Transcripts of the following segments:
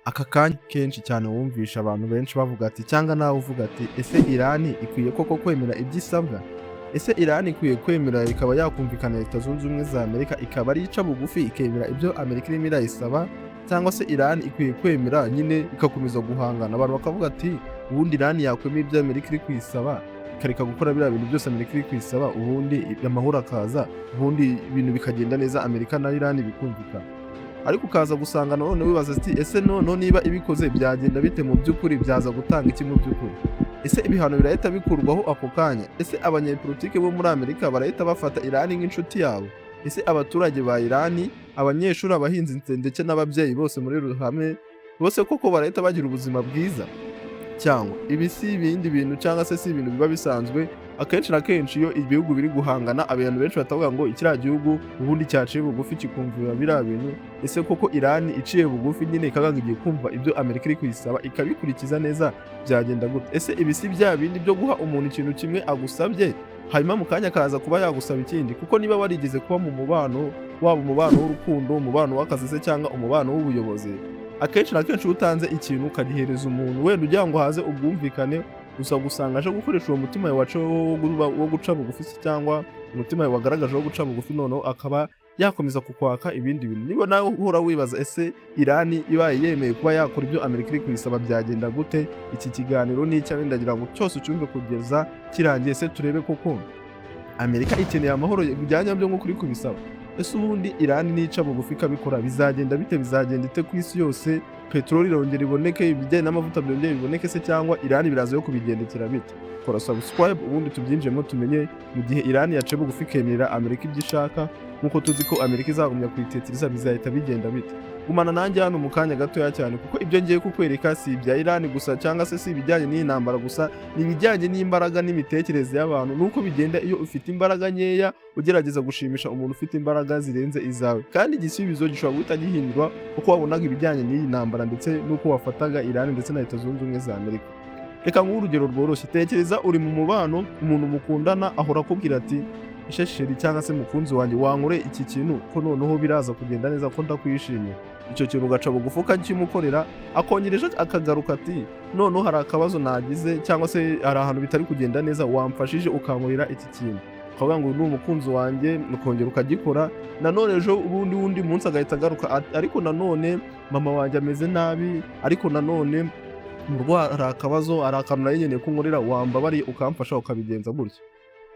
aka kanya kenshi cyane wumvisha abantu benshi bavuga ati cyangwa nawe uvuga ati ese Irani ikwiye koko kwemera ibyo isabwa? Ese Irani ikwiye kwemera ikaba yakumvikana Leta Zunze Ubumwe za Amerika ikaba ari ica bugufi ikemera ibyo Amerika irimo irayisaba, cyangwa se Irani ikwiye kwemera nyine ikakomeza guhangana? Abantu bakavuga ati ubundi Irani yakwemera ibyo Amerika iri kuyisaba ikareka gukora biriya bintu byose Amerika iri kuyisaba, ubundi amahoro akaza, ubundi ibintu bikagenda neza, Amerika na Irani bikumvikana. Ariko ukaza gusanga none wibaza ati ese none niba ibikoze byagenda bite mu by'ukuri, byaza gutanga iki mu by'ukuri? Ese ibihano birahita bikurwaho ako kanya? Ese abanyepolitike bo muri Amerika barahita bafata Irani nk'inshuti yabo? Ese abaturage ba Irani, abanyeshuri, abahinzi ndetse n'ababyeyi bose muri ruhame, bose koko barahita bagira ubuzima bwiza? Cyangwa ibi si ibindi bintu, cyangwa se si ibintu biba bisanzwe? Akenshi na kenshi iyo ibihugu biri guhangana, abantu benshi batavuga ngo ikiriya gihugu ubundi cyaciye bugufi kikumvira biriya bintu. Ese koko Irani iciye bugufi nyine ikavuga ngo igiye kumva ibyo Amerika iri kuyisaba ikabikurikiza neza, byagenda gute? Ese ibi si bya bindi byo guha umuntu ikintu kimwe agusabye hanyuma mu kanya akaza kuba yagusaba ikindi? Kuko niba warigeze kuba mu mubano, waba umubano w'urukundo, umubano w'akazi se cyangwa umubano w'ubuyobozi, akenshi na kenshi utanze ikintu ukagihereza umuntu wenda ugira ngo haze ubwumvikane, gusa gusanga aje gukoresha uwo mutima wawe wo guca bugufi cyangwa umutima wawe wagaragaje wo guca bugufi, noneho akaba yakomeza kukwaka ibindi bintu. Niba nawe uhora wibaza ese Irani ibaye yemeye kuba yakora ibyo Amerika iri kuyisaba byagenda gute? Iki kiganiro ni icyawe, ndagira ngo cyose ucyumve kugeza kirangiye, se turebe koko Amerika ikeneye amahoro bijyanye byo nk'uko uri kubisaba. Ese ubundi Irani nica bugufi ikabikora bizagenda bite? Bizagenda ite ku isi yose? Peteroli irongera iboneke, ibijyanye n'amavuta byongera biboneke se, cyangwa Irani biraza yo kubigendekera bite? Kora subscribe ubundi tubyinjiremo tumenye mu gihe Irani yaciye bugufi ikemera Amerika ibyo ishaka, nk'uko tuzi ko Amerika izagumya kuyitetereza, bizahita bigenda bite? Gumana nanjye hano mu kanya gatoya cyane, kuko ibyo ngiye kukwereka si ibya Irani gusa, cyangwa se si ibijyanye n'iyi ntambara gusa, ni ibijyanye n'imbaraga n'imitekerereze y'abantu, nuko bigenda iyo ufite imbaraga nkeya ugerageza gushimisha umuntu ufite imbaraga zirenze izawe, kandi igisubizo gishobora guhita gihindurwa uko wabonaga ibijyanye n'iyi ntambara ndetse n'uko wafataga Irani ndetse na Leta Zunze Ubumwe za Amerika. Reka nguhe urugero rworoshye. Tekereza uri mu mubano, umuntu mukundana ahora akubwira ati ishesheri cyangwa se mukunzi wanjye wankore iki kintu ko noneho biraza kugenda neza, ko ndakwishimiye. Icyo kintu ugaca bugufi ukakimukorera, akongereje akagaruka ati noneho hari akabazo nagize, cyangwa se hari ahantu bitari kugenda neza, wamfashije ukankorera iki kintu. Ukavuga ngo ni umukunzi wanjye, ukongera ukagikora. Nanone ejo ubundi munsi agahita agaruka, ariko nanone mama wanjye ameze nabi, ariko nanone murwa hari akabazo, hari akantu nari nkeneye ko nkorera, wambabariye ukamfasha ukabigenza gutya.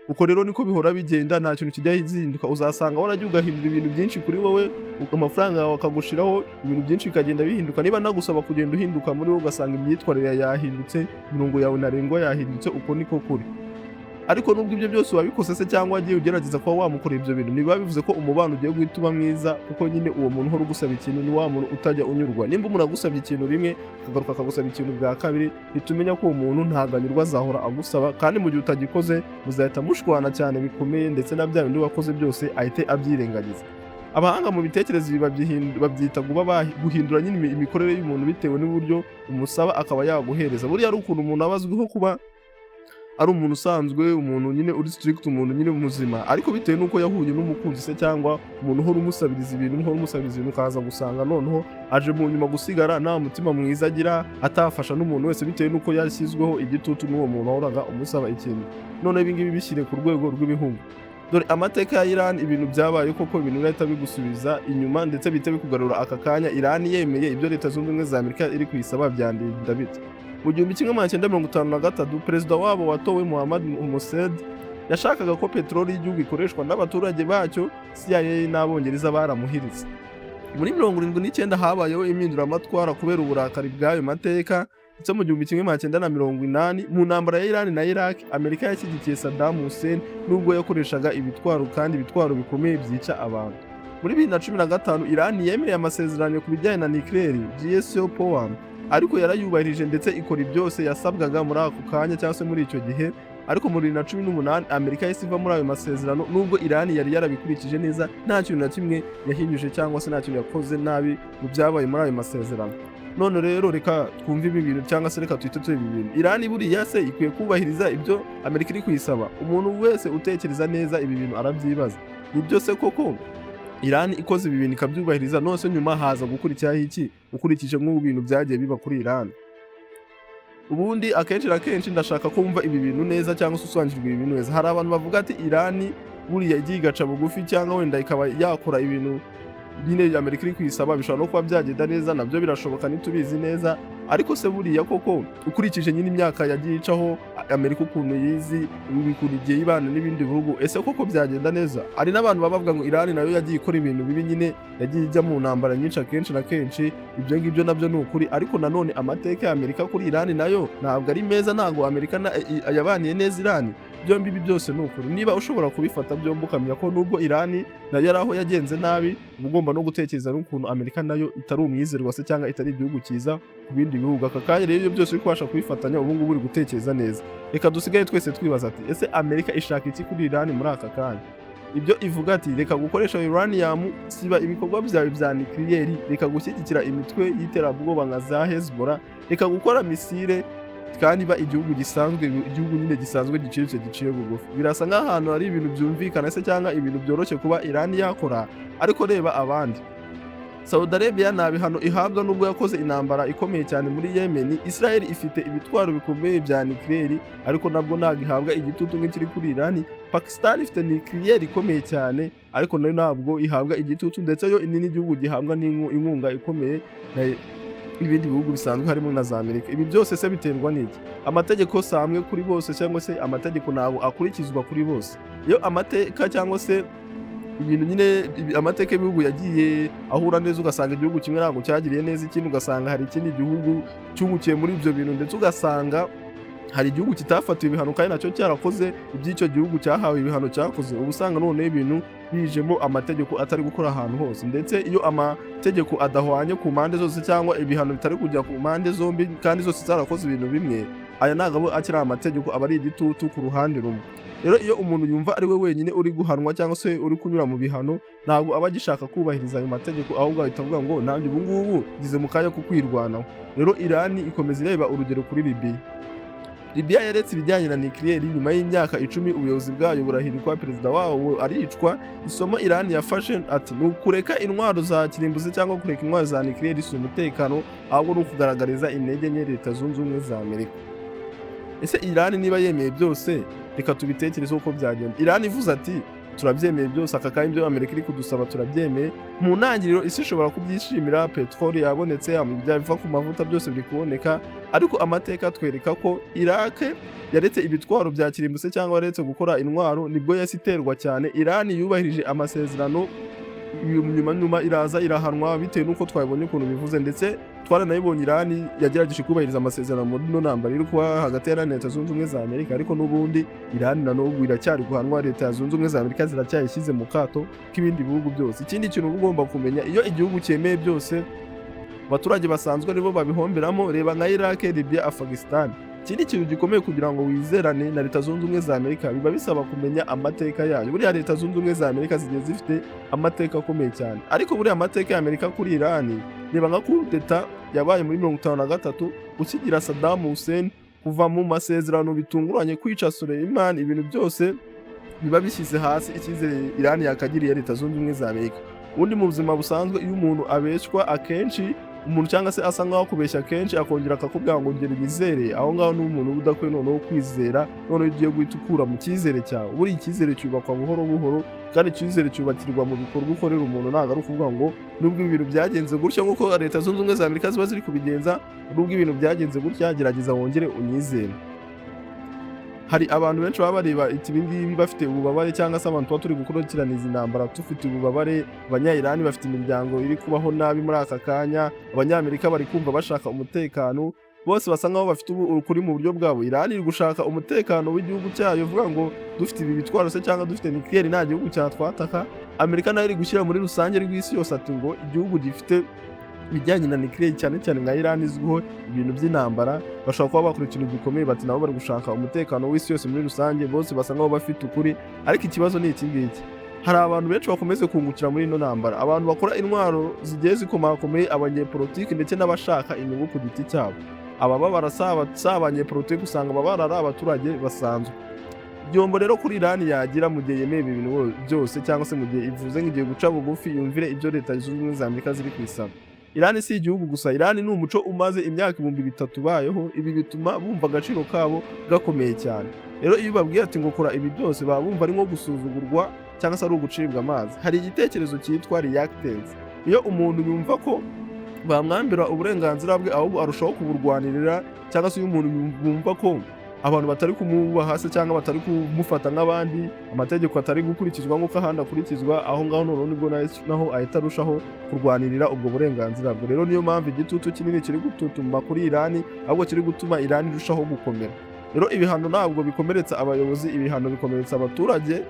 Uko rero niko bihora bigenda, nta kintu kijya gihinduka. Uzasanga waragiye ugahindura ibintu byinshi kuri wowe, amafaranga yawe akagushiraho, ibintu byinshi bikagenda bihinduka. Niba nagusaba kugenda uhinduka muri wowe, ugasanga imyitwarire yahindutse, imirongo yawe ntarengwa yahindutse, uko niko kuri. Ariko nubwo ibyo byose wabikoze se cyangwa wagiye ugerageza kuba wamukorera ibyo bintu, niba bivuze ko umubano ugiye guhita uba mwiza, kuko nyine uwo muntu uhora ugusaba ikintu ni wa muntu utajya unyurwa. Nimba umuntu agusabye ikintu rimwe akagaruka akagusaba ikintu bwa kabiri, nitumenya ko uwo muntu ntabwo anyurwa, azahora agusaba, kandi mu gihe utagikoze muzahita mushwana cyane bikomeye, ndetse na bya bindi wakoze byose ahite abyirengagiza. Abahanga mu bitekerezo babyita guhindura nyine imikorere y'umuntu bitewe n'uburyo umusaba akaba yaguhereza. Buriya ari ukuntu umuntu aba azwiho kuba ari umuntu usanzwe, umuntu nyine uri strict, umuntu nyine muzima, ariko bitewe n'uko yahuye n'umukunzi se cyangwa umuntu uhora umusabiriza ibintu, ukaza gusanga noneho aje mu nyuma gusigara nta mutima mwiza agira, atafasha n'umuntu wese, bitewe n'uko yashyizweho igitutu n'uwo muntu wahoraga umusaba ikintu. None ibi ngibi bishyire ku rwego rw'ibihugu. Dore amateka ya Irani, ibintu byabaye koko, ibintu birahita bigusubiza inyuma ndetse bihita bikugarura aka kanya. Irani yemeye ibyo Leta Zunze Ubumwe za Amerika iri kuyisaba, byandinda bite? Mu 1953 perezida wabo watowe Mohammad Hussein yashakaga ko peteroli y'igihugu ikoreshwa n'abaturage bacyo, CIA n'Abongereza baramuhiritse. Muri 79 habayeho impinduramatwara kubera uburakari bw'ayo mateka, ndetse mu 1980 mu ntambara ya Iran na Iraq, Amerika yashyigikiye Saddam Hussein nubwo yakoreshaga ibitwaro, kandi ibitwaro bikomeye byica abantu. Muri 2015 Iran yemeye amasezerano ku bijyanye na nuclear GSO power, ariko yarayubahirije ndetse ikora byose yasabwaga muri ako kanya cyangwa se muri icyo gihe. Ariko muri 2018 Amerika yahise iva muri ayo masezerano, nubwo Iran yari yarabikurikije neza, nta kintu na kimwe yahinyuje cyangwa se nta kintu yakoze nabi mu byabaye muri ayo masezerano. None rero reka twumve ibi bintu, cyangwa se reka twite ibi bintu. Iran buriya se ikwiye kubahiriza ibyo Amerika iri kuyisaba? Umuntu wese utekereza neza ibi bintu arabyibaza. Ni byose koko Iran ikoze ibi bintu ikabyubahiriza, nose nyuma haza gukurikiraho iki ukurikije nk'ubu bintu byagiye biba kuri Iran. Ubundi akenshi na kenshi ndashaka ko wumva ibi bintu neza cyangwa se usobanukirwa ibi bintu neza. Hari abantu bavuga ati Iran buriya igiye igaca bugufi cyangwa wenda ikaba yakora ibintu nyine Amerika iri kuyisaba, bishobora no kuba byagenda neza, nabyo birashoboka ntitubizi neza. Ariko se buriya koko ukurikije nyine imyaka yagiye icaho Amerika ukuntu yizi ukuntu igiye ibana n'ibindi bihugu, ese koko byagenda neza? Hari n'abantu baba bavuga ngo Iran nayo yagiye ikora ibintu bibi, nyine yagiye ijya mu ntambara nyinshi akenshi na kenshi. Ibyo ngibyo nabyo ni ukuri, ariko nanone amateka ya Amerika kuri Iran nayo ntabwo ari meza, ntabwo Amerika yabaniye neza Iran. Byombi ibi byose ni ukuri. Niba ushobora kubifata byombi ukamenya ko nubwo Iran nayo ari aho yagenze nabi, uba ugomba no gutekereza n'ukuntu Amerika nayo itari umwizerwa se cyangwa itari igihugu cyiza ku bindi bihugu. Aka kanya rero ibyo byose uri kubasha kubifatanya, ubu ngubu uri gutekereza neza. Reka dusigaye twese twibaza ati ese Amerika ishaka iki kuri Iran muri aka kanya? Ibyo ivuga ati reka gukoresha uranium, siba ibikorwa byawe bya nucleaire, reka gushyigikira imitwe y'iterabwoba nka za Hezbollah, reka gukora misile kandi ba igihugu gisanzwe, igihugu nyine gisanzwe giciye bugufi. Birasa nk'ahantu hari ibintu byumvikana se cyangwa ibintu byoroshye kuba Iran yakora, ariko reba abandi. Saudi Arabia nta bihano ihabwa nubwo yakoze intambara ikomeye cyane muri Yemen. Israel ifite ibitwaro bikomeye bya nucleaire, ariko nabwo ntabwo ihabwa igitutu nk'ikiri kuri Iran. Pakistan ifite nucleaire ikomeye cyane, ariko nayo ntabwo ihabwa igitutu, ndetse yo ni n'igihugu gihabwa inkunga ikomeye ibindi bihugu bisanzwe harimo na za Amerika. Ibi byose se biterwa n'iki? Amategeko si amwe kuri bose, cyangwa se amategeko ntabwo akurikizwa kuri bose. Iyo amateka cyangwa se ibintu nyine amateka y'ibihugu yagiye ahura neza, ugasanga igihugu kimwe ntabwo cyagiriye neza ikindi, ugasanga hari ikindi gihugu cyungukiye muri ibyo bintu, ndetse ugasanga hari igihugu kitafatiwe ibihano kandi nacyo cyarakoze iby'icyo gihugu cyahawe ibihano cyakoze. Ubu usanga noneho ibintu bijemo amategeko atari gukora ahantu hose, ndetse iyo amategeko adahwanye ku mpande zose cyangwa ibihano bitari kujya ku mpande zombi kandi zose zarakoze ibintu bimwe, aya ntabwo akiri amategeko, aba ari igitutu ku ruhande rumwe. Rero iyo umuntu yumva ari we wenyine uri guhanwa cyangwa se uri kunyura mu bihano, ntabwo aba agishaka kubahiriza ayo mategeko, ahubwo ahita avuga ngo nanjye ubu ngubu ngize mu kanya ko kwirwanaho. Rero Iran ikomeza ireba urugero kuri Libya. Libya yaretse ibijyanye na nucleaire nyuma y'imyaka 10 ubuyobozi bwayo burahirikwa, perezida wawo aricwa. Isomo Iran yafashe ati ni ukureka intwaro za kirimbuzi cyangwa kureka intwaro za nucleaire si umutekano, ahubwo ni ukugaragariza intege nke Leta Zunze Ubumwe za Amerika. Ese Iran niba yemeye byose, reka tubitekerezo uko byagenda. Iran ivuze ati turabyemeye byose, aka kanya ibyo Amerika iri kudusaba turabyemeye. Mu ntangiriro isi ishobora kubyishimira, petroli yabonetse, biva ku mavuta byose biri kuboneka, ariko amateka atwereka ko Iraq yaretse ibitwaro bya kirimbuzi cyangwa yaretse gukora intwaro nibwo yasi iterwa cyane. Iran yubahirije amasezerano, nyuma iraza irahanwa bitewe n'uko twabonye ukuntu bivuze, ndetse twaranayibonye Iran yagerageje kubahiriza amasezerano muri no ntambara iri kuba hagati ya Leta Zunze Ubumwe za Amerika, ariko n'ubundi Iran na n'ubu iracyari guhanwa. Leta Zunze Ubumwe za Amerika ziracyayishyize mu kato k'ibindi bihugu byose. Ikindi kintu ugomba kumenya, iyo igihugu cyemeye byose, abaturage basanzwe nibo babihomberamo. Reba nka Iraq, Libya, Afghanistan. Ikindi kintu gikomeye kugira ngo wizerane na Leta Zunze Ubumwe za Amerika, biba bisaba kumenya amateka yayo. Buriya Leta Zunze Ubumwe za Amerika zigiye zifite amateka akomeye cyane, ariko buriya amateka ya Amerika kuri Iran, reba nka kudeta yabaye muri 1953 ukigira Saddam Hussein, kuva mu masezerano bitunguranye, kwica Suleiman, ibintu byose biba bishyize hasi icyizere Iran yakagiriye Leta Zunze Ubumwe za Amerika. Ubundi mu buzima busanzwe iyo umuntu abeshywa akenshi, umuntu cyangwa se asa nkaho kubeshya kenshi akongera akakubwira ngo ngere bizere, aho ngaho n'umuntu udakwiye noneho kwizera, noneho ugiye guhita ukura mu cyizere cyawe. Buri icyizere cyubakwa buhoro buhoro, kandi icyizere cyubakirwa mu bikorwa ukorera umuntu, ntabwo ari ukuvuga ngo nubwo ibintu byagenze gutya nk'uko Leta Zunze Ubumwe za Amerika ziba ziri kubigenza, nubwo ibintu byagenze gutya gerageza wongere unyizere. Hari abantu benshi baba bareba ibi ngibi bafite ububabare, cyangwa se abantu tuba turi gukurikirana izi ntambara tufite ububabare. Abanya-Iran bafite imiryango iri kubaho nabi muri aka kanya, Abanyamerika bari kumva bashaka umutekano, bose basa nkaho bafite ukuri mu buryo bwabo. Iran iri gushaka umutekano w'igihugu cyayo, vuga ngo dufite ibi bitwaro se cyangwa dufite nucleaire nta gihugu cyatwataka. Amerika nayo iri gushyira muri rusange rw'isi yose ati ngo igihugu gifite bijyanye na nucleaire, cyane cyane nka Iran izwiho ibintu by'intambara, bashobora kuba bakora ikintu gikomeye, bati nabo bari gushaka umutekano w'isi yose muri rusange. Bose basa nkaho bafite ukuri, ariko ikibazo ni iki ngiki. Hari abantu benshi bakomeze kungukira muri ino ntambara, abantu bakora intwaro zigiye zikomakomeye, abanyepolitiki ndetse n'abashaka inyungu ku giti cyabo. Ababa barasaba abanyepolitiki usanga baba ari abaturage basanzwe. igihombo rero kuri Irani yagira mu gihe yemeye ibi bintu byose, cyangwa se mu gihe ivuze ngo igiye guca bugufi yumvire ibyo Leta Zunze Ubumwe za Amerika ziri kuyisaba. Irani si igihugu gusa, Irani ni umuco umaze imyaka 3000 ubayeho. Ibi bituma bumva agaciro kabo gakomeye cyane. Rero iyo babwiye ati ngo kora ibi byose, baba bumva ari nko gusuzugurwa cyangwa se ari ugucibwa amazi. Hari igitekerezo cyitwa reactance. Iyo umuntu yumva ko bamwambira uburenganzira bwe ahubwo arushaho kuburwanirira, cyangwa se iyo umuntu yumva ko abantu batari kumubaha se cyangwa batari kumufata nk'abandi, amategeko atari gukurikizwa nk'uko ahandi akurikizwa, aho ngaho noneho nibwo naho ahita arushaho kurwanirira ubwo burenganzira bwe. Rero niyo mpamvu igitutu kinini kiri gututuma kuri Irani, ahubwo kiri gutuma Irani irushaho gukomera. Rero ibihano ntabwo bikomeretsa abayobozi, ibihano bikomeretsa abaturage,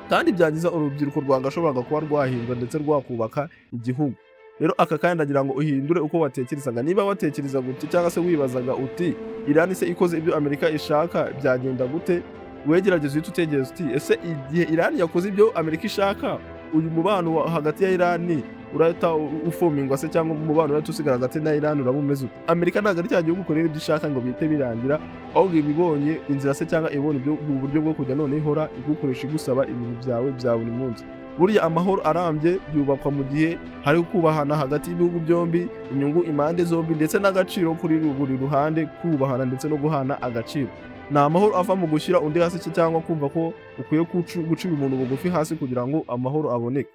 kandi byangiza urubyiruko rwagashoboraga kuba rwahindura ndetse rwakubaka igihugu. Rero aka kandi ndagira ngo uhindure uko watekerezaga. Niba watekereza gute cyangwa se wibazaga uti Irani se ikoze ibyo Amerika ishaka byagenda gute, wegerageza uhita utegereza uti ese igihe Irani yakoze ibyo Amerika ishaka, uyu mubano hagati ya Irani urahita ufomingwa se, cyangwa umubano urahita usigara hagati na Irani uraba umeze ute? Amerika ntabwo ari cya gihugu ukorera ibyo ishaka ngo bihite birangira, ahubwo ibibonye inzira se cyangwa ibonye uburyo bwo kujya none ihora igukoresha igusaba ibintu byawe bya buri munsi. Buriya amahoro arambye yubakwa mu gihe hari kubahana hagati y'ibihugu byombi, inyungu impande zombi, ndetse n'agaciro kuri buri ruhande, kubahana ndetse no guhana agaciro. Nta mahoro ava mu gushyira undi hasi cyangwa kumva ko ukwiye gucira umuntu bugufi hasi kugira ngo amahoro aboneke.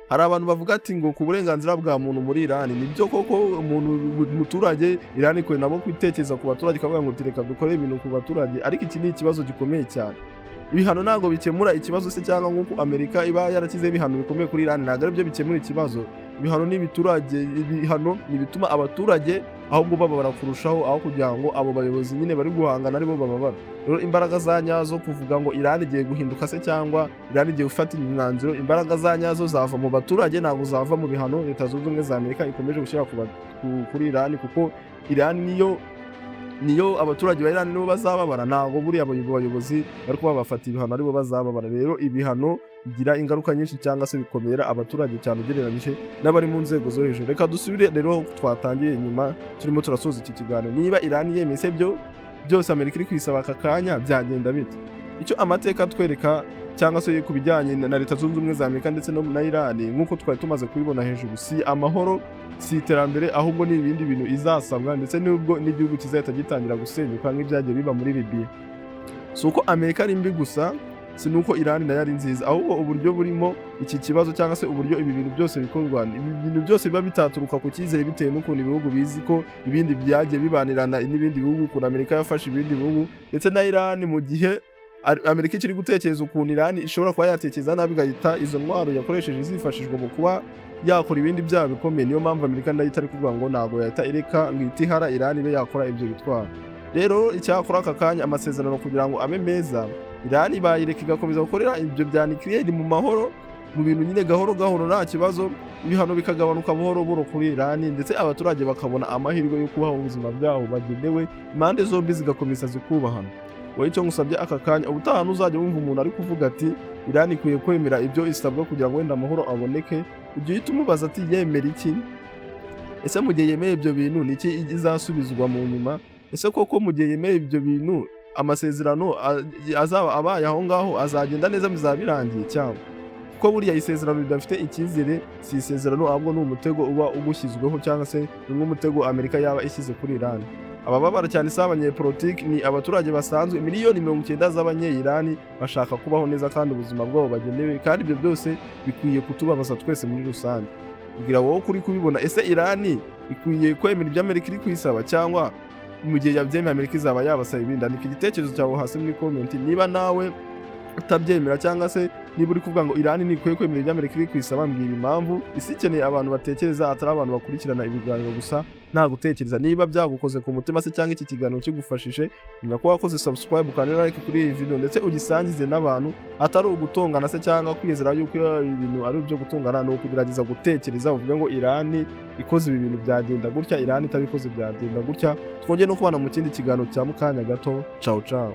Hari abantu bavuga ati ngo ku burenganzira bwa muntu muri Irani, nibyo koko umuturage Irani kwe nabo kwitekereza ku baturage, kavuga ngo tireka dukore ibintu ku baturage, ariko iki ni ikibazo gikomeye cyane. Ibihano ntabwo bikemura ikibazo se, cyangwa nk'uko Amerika iba yarakize ibihano bikomeye kuri Irani, ntabwo ari byo bikemura ikibazo. Ibihano ni bituma abaturage ahubwo bababara kurushaho, aho kugira ngo abo bayobozi nyine bari guhangana aribo bababara. Rero imbaraga za nyazo kuvuga ngo Irani igiye guhinduka se cyangwa Irani igiye gufata imyanzuro, imbaraga za nyazo zava mu baturage, ntabwo zava mu bihano Leta Zunze Ubumwe za Amerika ikomeje gushyira kuri Irani, kuko Irani niyo abaturage ba Irani nibo bazababara, ntabwo buriya abayobozi bari kuba bafata ibihano aribo bazababara. Rero ibihano bigira ingaruka nyinshi cyangwa se bikomera abaturage cyane ugereranyije n'abari mu nzego zo hejuru. Reka dusubire rero twatangiye nyuma turimo turasoza iki kiganiro. Niba Irani yemeye byo byose Amerika iri kwisaba aka kanya, byagenda bite? Icyo amateka atwereka cyangwa se ku bijyanye na Leta Zunze Ubumwe za Amerika ndetse no na Irani, nk'uko twari tumaze kubibona hejuru, si amahoro, si iterambere, ahubwo ni ibindi bintu izasabwa, ndetse n'ubwo n'igihugu kizahita gitangira gusenyuka nk'ibyagiye biba muri Libya. Si uko Amerika ari mbi gusa, si nuko Irani nayo ari nziza, ahubwo uburyo burimo iki kibazo cyangwa se uburyo ibi bintu byose bikorwa, ibi bintu byose biba bitaturuka ku cyizere bitewe n'ukuntu ibihugu bizi ko ibindi byagiye bibanirana n'ibindi bihugu, ukuntu Amerika yafashe ibindi bihugu, ndetse na Irani mu gihe Amerika ikiri gutekereza ukuntu Irani ishobora kuba yatekereza nabi igahita izo ntwaro yakoresheje zifashishwa mu kuba yakora ibindi byaha bikomeye. Niyo mpamvu Amerika nayo itari kuvuga ngo ntabwo yahita ireka ngo ihite ihara Irani ibe yakora ibyo bitwaro. Rero icyakora aka kanya amasezerano kugira ngo abe meza, Irani bayireka igakomeza gukorera ibyo bya nuclear mu mahoro, mu bintu nyine gahoro gahoro nta kibazo, ibihano bikagabanuka buhoro buhoro kuri Irani, ndetse abaturage bakabona amahirwe yo kubaho ubuzima bwabo bagenewe, impande zombi zigakomeza zikubahana. Wowe icyo ngusabye aka kanya, ubutaha ntuzajya wumva umuntu ari kuvuga ati Irani ikwiye kwemera ibyo isabwa kugira ngo wenda amahoro aboneke, ujye uhita umubaza ati yemera iki? Ese mu gihe yemeye ibyo bintu ni iki izasubizwa mu nyuma? Ese koko mu gihe yemeye ibyo bintu amasezerano azaba abaye aho ngaho azagenda neza, bizaba birangiye cyangwa? Kuko buriya isezerano ridafite icyizere si isezerano, ahubwo ni umutego uba ugushyizweho, cyangwa se ni nk'umutego Amerika yaba ishyize kuri Irani. Abababara cyane si abanyepolitiki, ni abaturage basanzwe miliyoni 90 z'abanye-Irani bashaka kubaho neza kandi ubuzima bwabo bagenewe, kandi ibyo byose bikwiye kutubabaza twese muri rusange. Kugira wowe kuri kubibona, ese Irani ikwiye kwemera ibyo Amerika iri kwisaba, cyangwa mu gihe yabyemeye Amerika izaba yabasaba ibindi? Andika igitekerezo cyawe hasi muri comment niba nawe utabyemera, cyangwa se niba uri kuvuga ngo Irani nikwiye kwemera ibyo Amerika iri kwisaba, mbwira impamvu. Isi ikeneye abantu batekereza, atari abantu bakurikirana ibiganiro gusa nta gutekereza. Niba byagukoze ku mutima se cyangwa iki kiganiro kigufashije, nyuma ko wakoze subscribe kandi like kuri iyi video, ndetse ugisangize n'abantu, atari ugutongana se cyangwa kwizera yuko ibintu ari byo gutongana, no kugerageza gutekereza uvuge ngo Irani ikoze ibi bintu byagenda gutya, Irani itabikoze byagenda gutya. Twongeye no kubana mu kindi kiganiro cya mukanya gato. Ciao ciao.